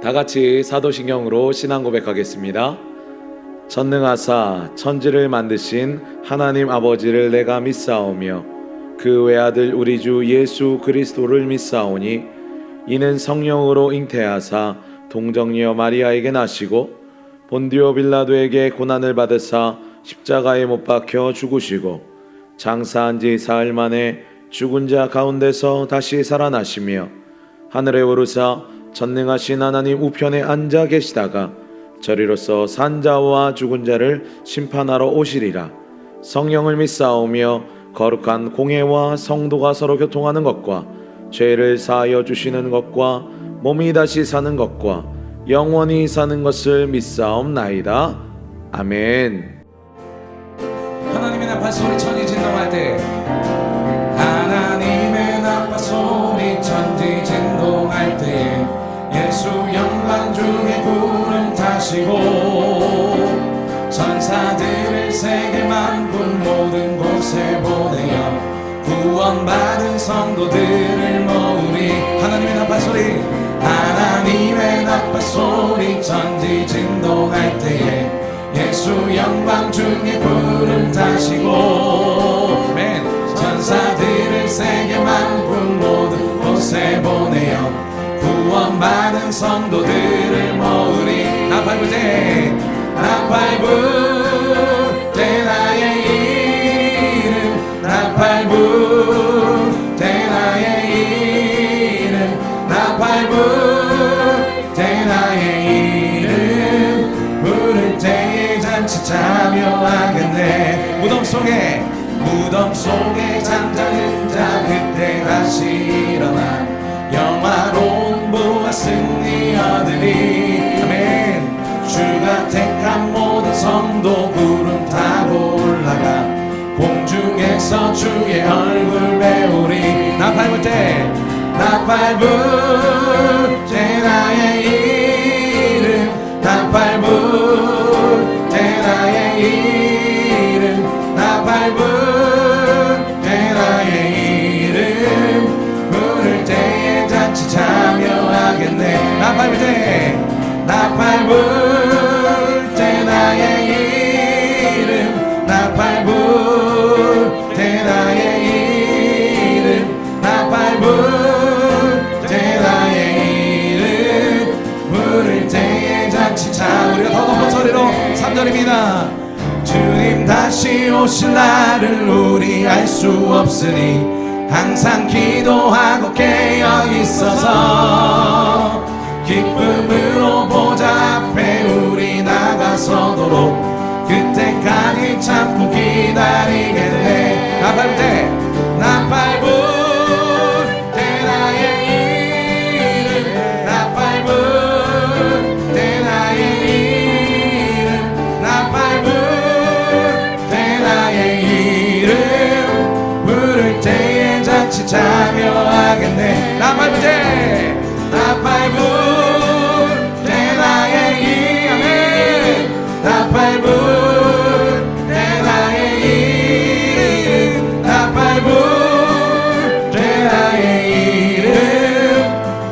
다 같이 사도신경으로 신앙 고백하겠습니다. 전능하사 천지를 만드신 하나님 아버지를 내가 믿사오며 그 외아들 우리 주 예수 그리스도를 믿사오니 이는 성령으로 잉태하사 동정녀 마리아에게 나시고 본디오 빌라도에게 고난을 받으사 십자가에 못 박혀 죽으시고 장사한 지 사흘 만에 죽은 자 가운데서 다시 살아나시며 하늘에 오르사 전능하신 하나님 우편에 앉아 계시다가 저리로서 산자와 죽은 자를 심판하러 오시리라. 성령을 믿사오며 거룩한 공회와 성도가 서로 교통하는 것과 죄를 사하여 주시는 것과 몸이 다시 사는 것과 영원히 사는 것을 믿사옵나이다. 아멘. 하나님의 나팔 소리 천지 진동할 때, 하나님의 나팔 소리 천지 진동할 때 예수 영광 중에 구름 타시고 천사들을 세계 만군 모든 곳에 보내어 구원받은 성도들을 모으리. 하나님의 나팔 소리, 하나님의 나팔 소리 천지 진동할 때에 예수 영광 중에 구름 타시고 맨 천사들을 세계 만군 모든 곳에 보내어 구원받은 성도들을 모으리. 나팔 불 때, 나팔 불 때 나의 이름, 나팔 불 때 나의 이름, 나팔 불 때 나의 이름 부를 때에 잔치 참여하겠네. 무덤 속에 잠자는 자 그때 다시 일어나 영화로운 부와 승리 얻으리. 아멘. 주가 택한 모든 성도 구름 타고 올라가 공중에서 주의 얼굴 배우리. 나팔 불 때, 나팔 불 때 나의 이름, 나팔 불 때 나의 이름, 나팔 불 때 나의 이름 부를 때에 잔치 참여하겠네. 나팔 불 때, 나팔 불 때 나의 이름, 나팔 불 때 나의 이름, 나팔 불 때 나의 이름 부를 때에 잔치 참. 우리가 더 높은 소리로 3절입니다. 주님 다시 오실 날을 우리 알 수 없으니 항상 기도하고 깨어 있어서 기쁨으로 보좌 앞에 우리 나가서도록 그때까지 참고 기다리겠네. 나팔 불 때, 나팔 불 때 나의 이름, 나팔 불 때 나의 이름, 나팔 불 때 나의 이름 부를 때에 잔치 참여하겠네. 나팔 불 때, 나팔 불 때 나의 이름, 나팔 불 때 나의 이름, 나팔 불 때 나의 이름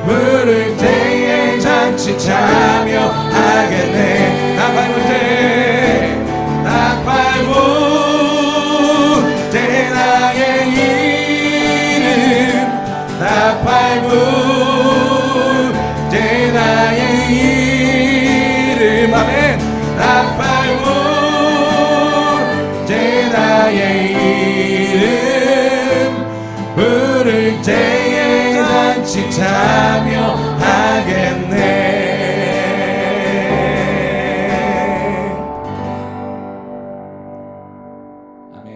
부를 때에 잔치 참여하겠네. 나팔 불 때, 나팔 불 때 나의 이름, 나팔 불 때 나의 이름. 아멘. 나팔 불 때 나의 이름 부를 때에 잔치 참여하겠네. 아멘.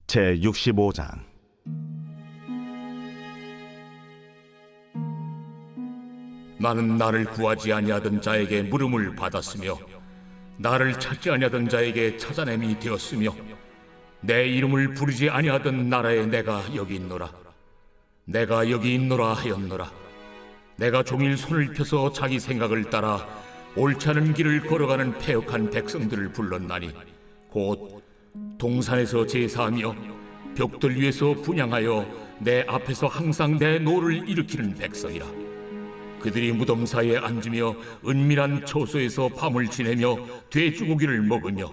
제65장 나는 나를 구하지 아니하던 자에게 물음을 받았으며 나를 찾지 아니하던 자에게 찾아냄이 되었으며 내 이름을 부르지 아니하던 나라에 내가 여기 있노라. 내가 여기 있노라 하였노라. 내가 종일 손을 펴서 자기 생각을 따라 옳지 않은 길을 걸어가는 패역한 백성들을 불렀나니 곧 동산에서 제사하며 벽돌 위에서 분향하여 내 앞에서 항상 내 노를 일으키는 백성이라. 그들이 무덤 사이에 앉으며 은밀한 초소에서 밤을 지내며 돼지고기를 먹으며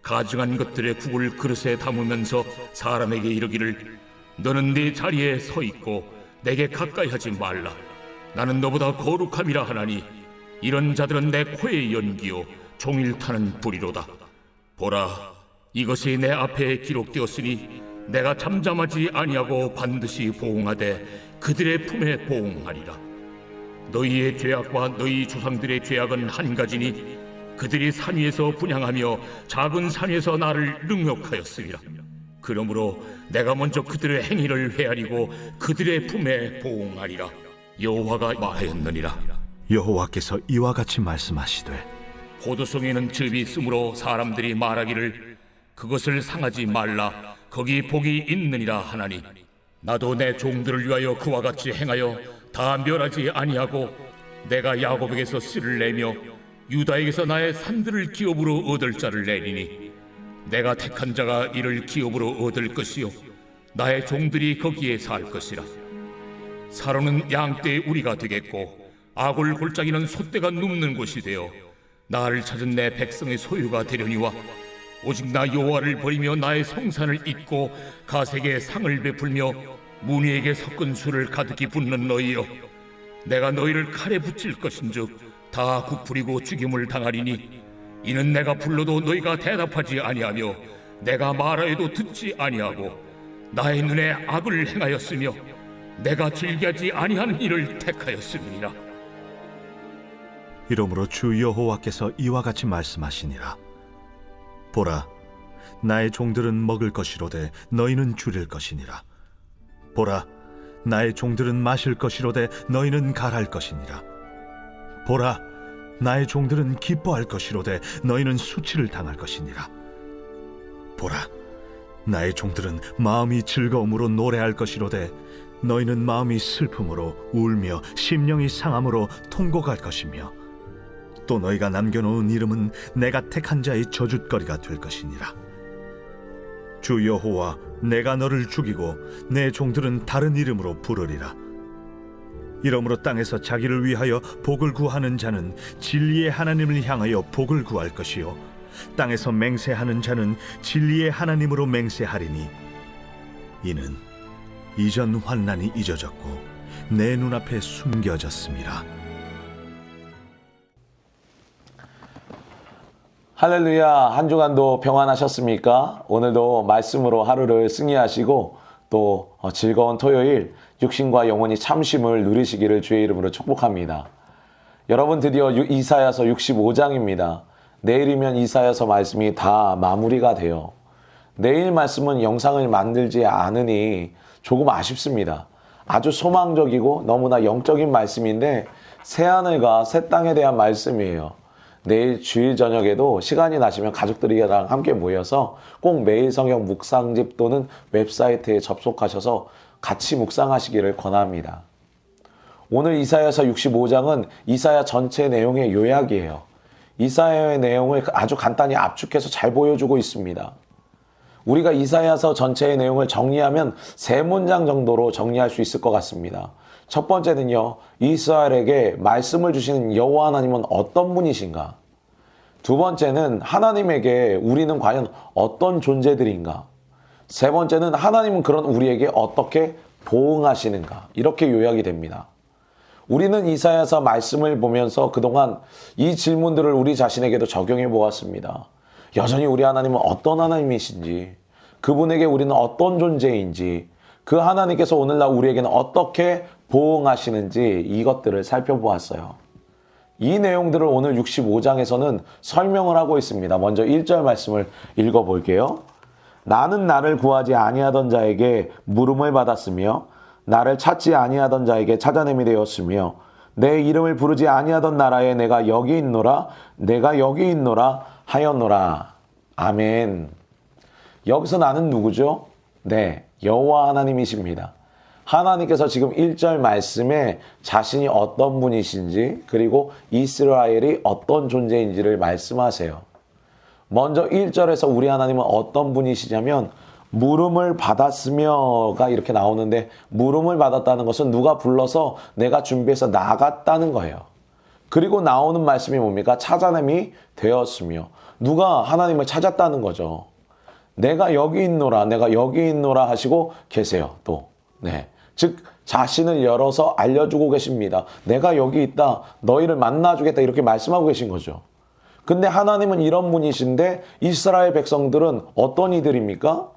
가증한 것들의 국을 그릇에 담으면서 사람에게 이르기를 너는 네 자리에 서 있고 내게 가까이 하지 말라. 나는 너보다 거룩함이라 하나니 이런 자들은 내 코의 연기요 종일 타는 불이로다. 보라, 이것이 내 앞에 기록되었으니 내가 잠잠하지 아니하고 반드시 보응하되 그들의 품에 보응하리라. 너희의 죄악과 너희 조상들의 죄악은 한 가지니 그들이 산 위에서 분향하며 작은 산 위에서 나를 능욕하였음이라. 그러므로 내가 먼저 그들의 행위를 헤아리고 그들의 품에 보응하리라. 여호와가 말하였느니라. 여호와께서 이와 같이 말씀하시되 포도송에는 즙이 있으므로 사람들이 말하기를 그것을 상하지 말라. 거기 복이 있느니라 하나니 나도 내 종들을 위하여 그와 같이 행하여 다 멸하지 아니하고 내가 야곱에게서 씨를 내며 유다에게서 나의 산들을 기업으로 얻을 자를 내리니 내가 택한 자가 이를 기업으로 얻을 것이요 나의 종들이 거기에 살 것이라. 사로는 양떼의 우리가 되겠고 아골 골짜기는 소떼가 눕는 곳이 되어 나를 찾은 내 백성의 소유가 되려니와 오직 나 여호와를 버리며 나의 성산을 잊고 가색에 상을 베풀며 무늬에게 섞은 술을 가득히 붓는 너희여, 내가 너희를 칼에 붙일 것인즉 다 굽부리고 죽임을 당하리니 이는 내가 불러도 너희가 대답하지 아니하며 내가 말하여도 듣지 아니하고 나의 눈에 악을 행하였으며 내가 즐기하지 아니하는 일을 택하였음이니라. 이러므로 주 여호와께서 이와 같이 말씀하시니라. 보라, 나의 종들은 먹을 것이로되 너희는 줄일 것이니라. 보라, 나의 종들은 마실 것이로되 너희는 갈할 것이니라. 보라, 나의 종들은 기뻐할 것이로되 너희는 수치를 당할 것이니라. 보라, 나의 종들은 마음이 즐거움으로 노래할 것이로되 너희는 마음이 슬픔으로 울며 심령이 상함으로 통곡할 것이며 또 너희가 남겨놓은 이름은 내가 택한 자의 저주거리가 될 것이니라. 주 여호와, 내가 너를 죽이고 내 종들은 다른 이름으로 부르리라. 이러므로 땅에서 자기를 위하여 복을 구하는 자는 진리의 하나님을 향하여 복을 구할 것이요 땅에서 맹세하는 자는 진리의 하나님으로 맹세하리니 이는 이전 환난이 잊어졌고 내 눈앞에 숨겨졌습니다. 할렐루야. 한 주간도 평안하셨습니까? 오늘도 말씀으로 하루를 승리하시고 또 즐거운 토요일 육신과 영혼이 참심을 누리시기를 주의 이름으로 축복합니다. 여러분, 드디어 이사야서 65장입니다. 내일이면 이사야서 말씀이 다 마무리가 돼요. 내일 말씀은 영상을 만들지 않으니 조금 아쉽습니다. 아주 소망적이고 너무나 영적인 말씀인데 새하늘과 새 땅에 대한 말씀이에요. 내일 주일 저녁에도 시간이 나시면 가족들이랑 함께 모여서 꼭 매일 성경 묵상집 또는 웹사이트에 접속하셔서 같이 묵상하시기를 권합니다. 오늘 이사야서 65장은 이사야 전체 내용의 요약이에요. 이사야의 내용을 아주 간단히 압축해서 잘 보여주고 있습니다. 우리가 이사야서 전체의 내용을 정리하면 3문장 정도로 정리할 수 있을 것 같습니다. 첫 번째는요, 이스라엘에게 말씀을 주시는 여호와 하나님은 어떤 분이신가? 두 번째는 하나님에게 우리는 과연 어떤 존재들인가? 세 번째는 하나님은 그런 우리에게 어떻게 보응하시는가? 이렇게 요약이 됩니다. 우리는 이사야서 말씀을 보면서 그동안 이 질문들을 우리 자신에게도 적용해 보았습니다. 여전히 우리 하나님은 어떤 하나님이신지, 그분에게 우리는 어떤 존재인지, 그 하나님께서 오늘날 우리에게는 어떻게 보응하시는지 이것들을 살펴보았어요. 이 내용들을 오늘 65장에서는 설명을 하고 있습니다. 먼저 1절 말씀을 읽어볼게요. 나는 나를 구하지 아니하던 자에게 물음을 받았으며 나를 찾지 아니하던 자에게 찾아냄이 되었으며 내 이름을 부르지 아니하던 나라에 내가 여기 있노라 하였노라. 아멘. 여기서 나는 누구죠? 네, 여호와 하나님이십니다. 하나님께서 지금 1절 말씀에 자신이 어떤 분이신지 그리고 이스라엘이 어떤 존재인지를 말씀하세요. 먼저 1절에서 우리 하나님은 어떤 분이시냐면 물음을 받았으며가 이렇게 나오는데, 물음을 받았다는 것은 누가 불러서 내가 준비해서 나갔다는 거예요. 그리고 나오는 말씀이 뭡니까? 찾아냄이 되었으며, 누가 하나님을 찾았다는 거죠. 내가 여기 있노라, 내가 여기 있노라 하시고 계세요. 또 즉 자신을 열어서 알려주고 계십니다. 내가 여기 있다, 너희를 만나주겠다, 이렇게 말씀하고 계신 거죠. 근데 하나님은 이런 분이신데 이스라엘 백성들은 어떤 이들입니까?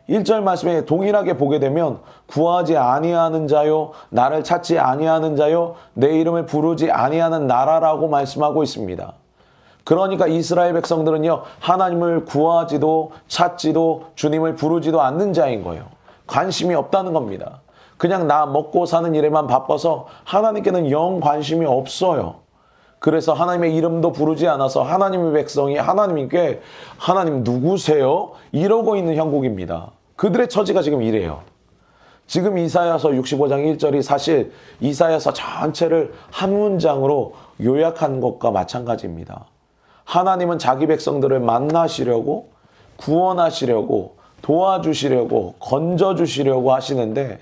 1절 말씀에 동일하게 보게 되면 구하지 아니하는 자요, 나를 찾지 아니하는 자요, 내 이름을 부르지 아니하는 나라라고 말씀하고 있습니다. 그러니까 이스라엘 백성들은요, 하나님을 구하지도 찾지도 주님을 부르지도 않는 자인 거예요. 관심이 없다는 겁니다. 그냥 나 먹고 사는 일에만 바빠서 하나님께는 영 관심이 없어요. 그래서 하나님의 이름도 부르지 않아서 하나님의 백성이 하나님께 하나님 누구세요? 이러고 있는 형국입니다. 그들의 처지가 지금 이래요. 지금 이사야서 65장 1절이 사실 이사야서 전체를 한 문장으로 요약한 것과 마찬가지입니다. 하나님은 자기 백성들을 만나시려고, 구원하시려고, 도와주시려고, 건져주시려고 하시는데,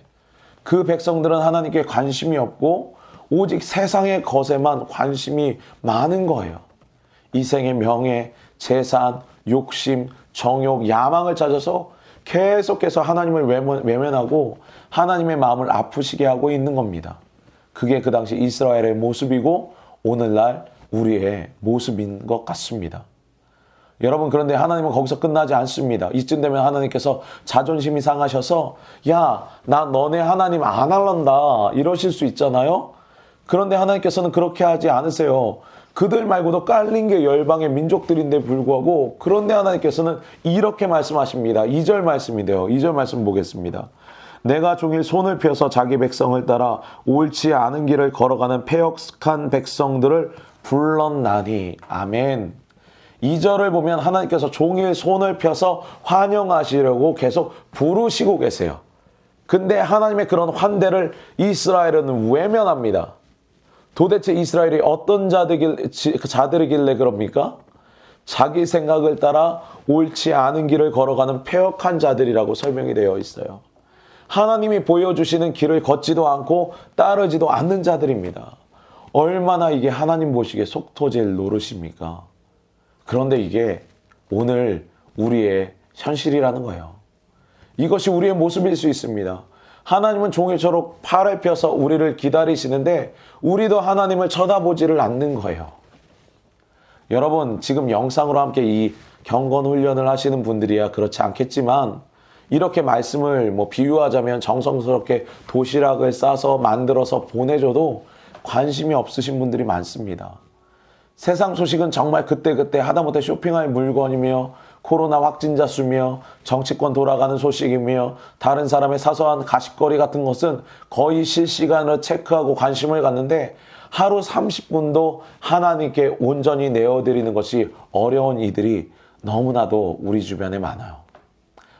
그 백성들은 하나님께 관심이 없고 오직 세상의 것에만 관심이 많은 거예요. 이생의 명예, 재산, 욕심, 정욕, 야망을 찾아서 계속해서 하나님을 외면하고 하나님의 마음을 아프시게 하고 있는 겁니다. 그게 그 당시 이스라엘의 모습이고 오늘날 우리의 모습인 것 같습니다. 여러분, 그런데 하나님은 거기서 끝나지 않습니다. 이쯤 되면 하나님께서 자존심이 상하셔서 야, 나 너네 하나님 안 할란다 이러실 수 있잖아요. 그런데 하나님께서는 그렇게 하지 않으세요. 그들 말고도 깔린 게 열방의 민족들인데 불구하고, 그런데 하나님께서는 이렇게 말씀하십니다. 2절 말씀인데요. 2절 말씀 보겠습니다. 내가 종일 손을 펴서 자기 백성을 따라 옳지 않은 길을 걸어가는 패역한 백성들을 불렀나니. 아멘. 2절을 보면 하나님께서 종일 손을 펴서 환영하시려고 계속 부르시고 계세요. 근데 하나님의 그런 환대를 이스라엘은 외면합니다. 도대체 이스라엘이 어떤 자들이길래 그럽니까? 자기 생각을 따라 옳지 않은 길을 걸어가는 패역한 자들이라고 설명이 되어 있어요. 하나님이 보여주시는 길을 걷지도 않고 따르지도 않는 자들입니다. 얼마나 이게 하나님 보시기에 속 터질 노릇입니까? 그런데 이게 오늘 우리의 현실이라는 거예요. 이것이 우리의 모습일 수 있습니다. 하나님은 종일토록 팔을 펴서 우리를 기다리시는데 우리도 하나님을 쳐다보지를 않는 거예요. 여러분, 지금 영상으로 함께 이 경건 훈련을 하시는 분들이야 그렇지 않겠지만, 이렇게 말씀을 비유하자면 정성스럽게 도시락을 싸서 만들어서 보내줘도 관심이 없으신 분들이 많습니다. 세상 소식은 정말 그때그때 하다못해 쇼핑할 물건이며 코로나 확진자 수며 정치권 돌아가는 소식이며 다른 사람의 사소한 가십거리 같은 것은 거의 실시간으로 체크하고 관심을 갖는데, 하루 30분도 하나님께 온전히 내어드리는 것이 어려운 이들이 너무나도 우리 주변에 많아요.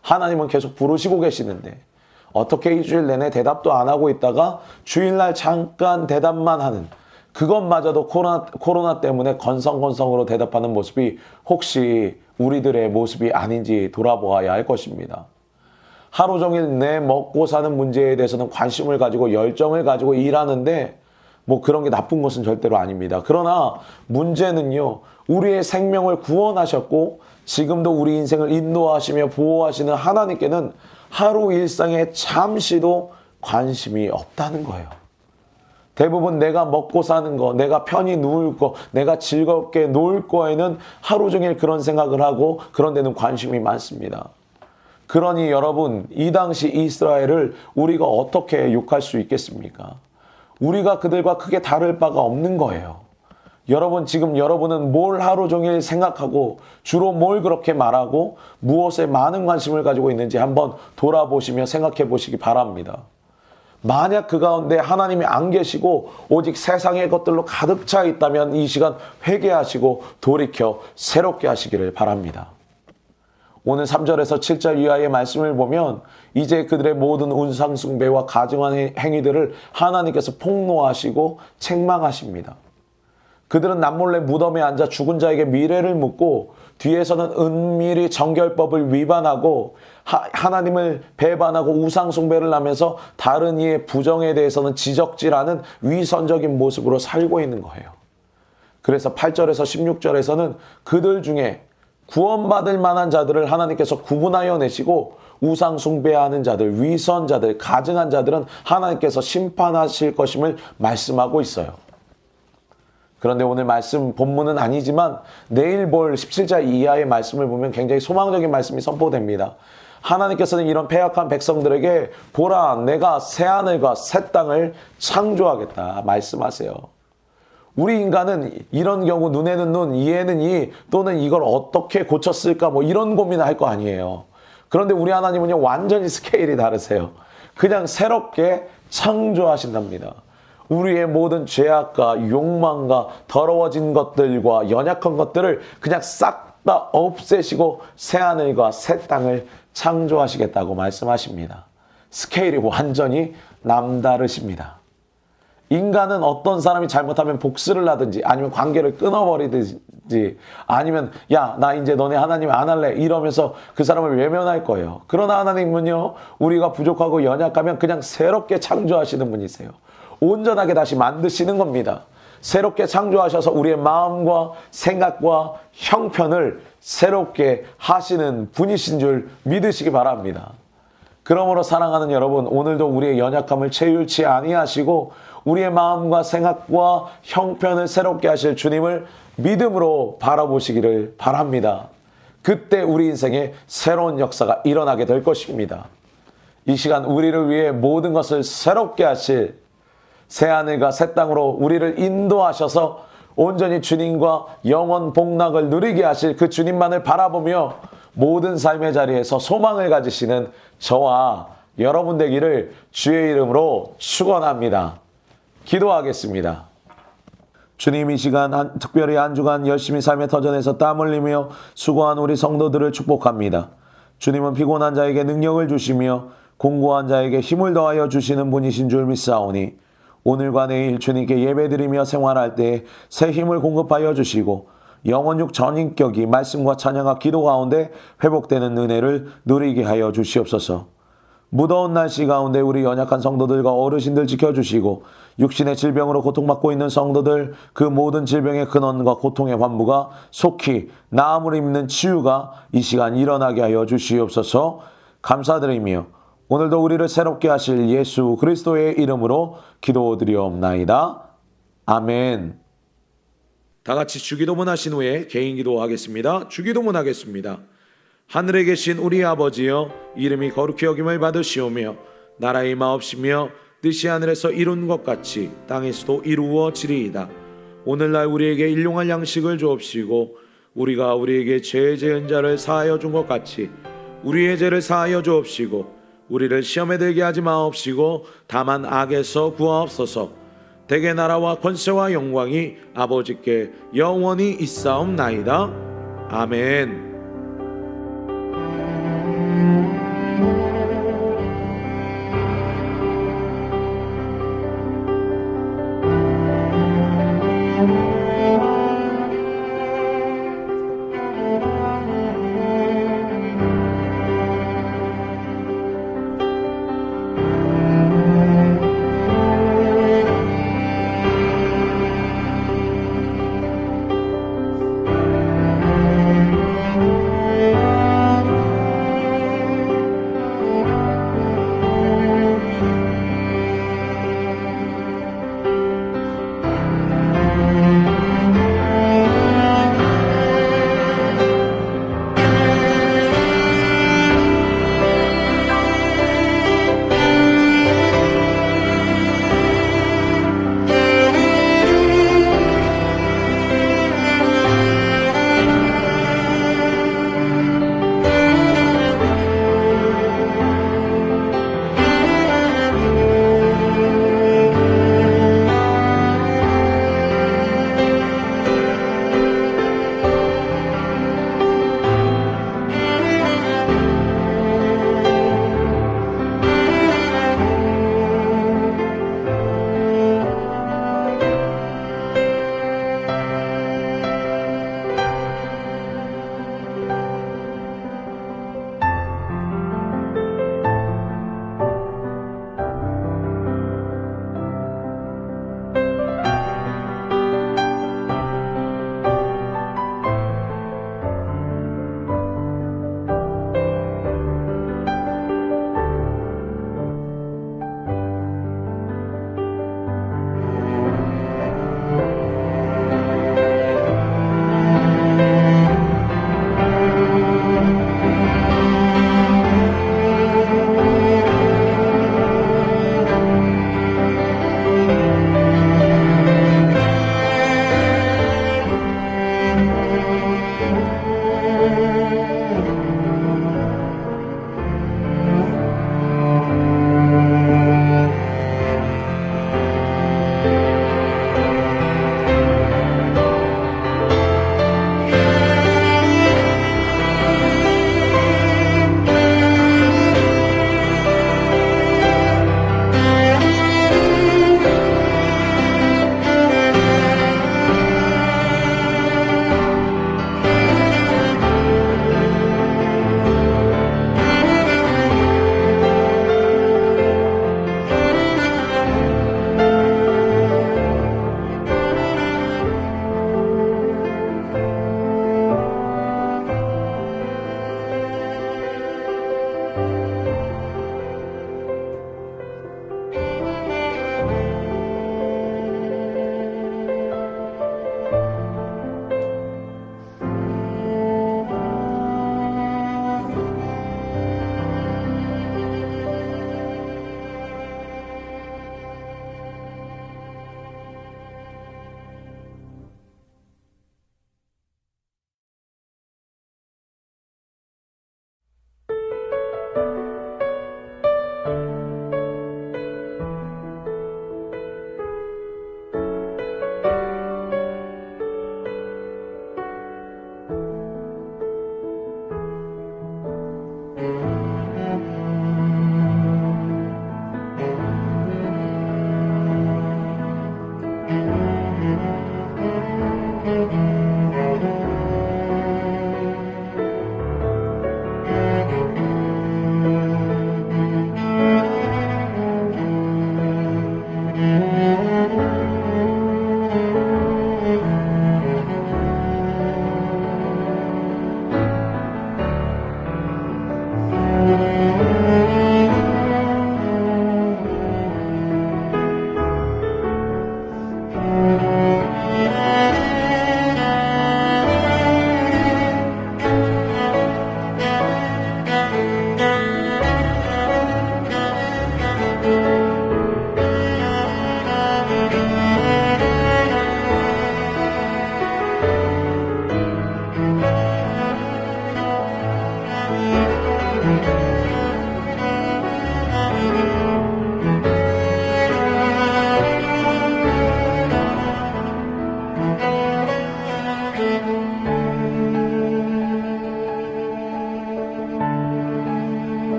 하나님은 계속 부르시고 계시는데 어떻게 일주일 내내 대답도 안 하고 있다가 주일날 잠깐 대답만 하는, 그것마저도 코로나 때문에 건성건성으로 대답하는 모습이 혹시 우리들의 모습이 아닌지 돌아보아야 할 것입니다. 하루 종일 내 먹고 사는 문제에 대해서는 관심을 가지고 열정을 가지고 일하는데 그런 게 나쁜 것은 절대로 아닙니다. 그러나 문제는요, 우리의 생명을 구원하셨고 지금도 우리 인생을 인도하시며 보호하시는 하나님께는 하루 일상에 잠시도 관심이 없다는 거예요. 대부분 내가 먹고 사는 거, 내가 편히 누울 거, 내가 즐겁게 놀 거에는 하루 종일 그런 생각을 하고 그런 데는 관심이 많습니다. 그러니 여러분, 이 당시 이스라엘을 우리가 어떻게 욕할 수 있겠습니까? 우리가 그들과 크게 다를 바가 없는 거예요. 여러분, 지금 여러분은 뭘 하루 종일 생각하고 주로 뭘 그렇게 말하고 무엇에 많은 관심을 가지고 있는지 한번 돌아보시며 생각해 보시기 바랍니다. 만약 그 가운데 하나님이 안 계시고 오직 세상의 것들로 가득 차 있다면 이 시간 회개하시고 돌이켜 새롭게 하시기를 바랍니다. 오늘 3절에서 7절 이하의 말씀을 보면 이제 그들의 모든 우상숭배와 가증한 행위들을 하나님께서 폭로하시고 책망하십니다. 그들은 남몰래 무덤에 앉아 죽은 자에게 미래를 묻고 뒤에서는 은밀히 정결법을 위반하고 하나님을 배반하고 우상 숭배를 하면서 다른 이의 부정에 대해서는 지적질하는 위선적인 모습으로 살고 있는 거예요. 그래서 8절에서 16절에서는 그들 중에 구원받을 만한 자들을 하나님께서 구분하여 내시고 우상 숭배하는 자들, 위선자들, 가증한 자들은 하나님께서 심판하실 것임을 말씀하고 있어요. 그런데 오늘 말씀 본문은 아니지만 내일 볼 17장 이하의 말씀을 보면 굉장히 소망적인 말씀이 선포됩니다. 하나님께서는 이런 패역한 백성들에게 보라, 내가 새하늘과 새 땅을 창조하겠다 말씀하세요. 우리 인간은 이런 경우 눈에는 눈, 이에는 이, 또는 이걸 어떻게 고쳤을까 뭐 이런 고민을 할 거 아니에요. 그런데 우리 하나님은요 완전히 스케일이 다르세요. 그냥 새롭게 창조하신답니다. 우리의 모든 죄악과 욕망과 더러워진 것들과 연약한 것들을 그냥 싹 다 없애시고 새하늘과 새 땅을 창조하시겠다고 말씀하십니다. 스케일이 완전히 남다르십니다. 인간은 어떤 사람이 잘못하면 복수를 하든지 아니면 관계를 끊어버리든지 아니면 야, 나 이제 너네 하나님 안 할래 이러면서 그 사람을 외면할 거예요. 그러나 하나님은요 우리가 부족하고 연약하면 그냥 새롭게 창조하시는 분이세요. 온전하게 다시 만드시는 겁니다. 새롭게 창조하셔서 우리의 마음과 생각과 형편을 새롭게 하시는 분이신 줄 믿으시기 바랍니다. 그러므로 사랑하는 여러분, 오늘도 우리의 연약함을 체휼치 아니하시고 우리의 마음과 생각과 형편을 새롭게 하실 주님을 믿음으로 바라보시기를 바랍니다. 그때 우리 인생에 새로운 역사가 일어나게 될 것입니다. 이 시간 우리를 위해 모든 것을 새롭게 하실 새하늘과 새 땅으로 우리를 인도하셔서 온전히 주님과 영원 복락을 누리게 하실 그 주님만을 바라보며 모든 삶의 자리에서 소망을 가지시는 저와 여러분 되기를 주의 이름으로 축원합니다. 기도하겠습니다. 주님, 이 시간 특별히 한 주간 열심히 삶의 터전에서 땀 흘리며 수고한 우리 성도들을 축복합니다. 주님은 피곤한 자에게 능력을 주시며 공고한 자에게 힘을 더하여 주시는 분이신 줄 믿사오니 오늘과 내일 주님께 예배드리며 생활할 때 새 힘을 공급하여 주시고 영혼육 전인격이 말씀과 찬양과 기도 가운데 회복되는 은혜를 누리게 하여 주시옵소서. 무더운 날씨 가운데 우리 연약한 성도들과 어르신들 지켜주시고 육신의 질병으로 고통받고 있는 성도들 그 모든 질병의 근원과 고통의 환부가 속히 나음을 입는 치유가 이 시간 일어나게 하여 주시옵소서. 감사드리며 오늘도 우리를 새롭게 하실 예수 그리스도의 이름으로 기도드리옵나이다. 아멘. 다 같이 주기도문 하신 후에 개인 기도하겠습니다. 주기도문 하겠습니다. 하늘에 계신 우리 아버지여, 이름이 거룩히 여김을 받으시오며 나라의 마옵시며 뜻이 하늘에서 이룬 것 같이 땅에서도 이루어지리이다. 오늘날 우리에게 일용할 양식을 주옵시고 우리가 우리에게 죄 지은 자를 사하여 준 것 같이 우리의 죄를 사하여 주옵시고 우리를 시험에 들게 하지 마옵시고 다만 악에서 구하옵소서. 대개 나라와 권세와 영광이 아버지께 영원히 있사옵나이다. 아멘.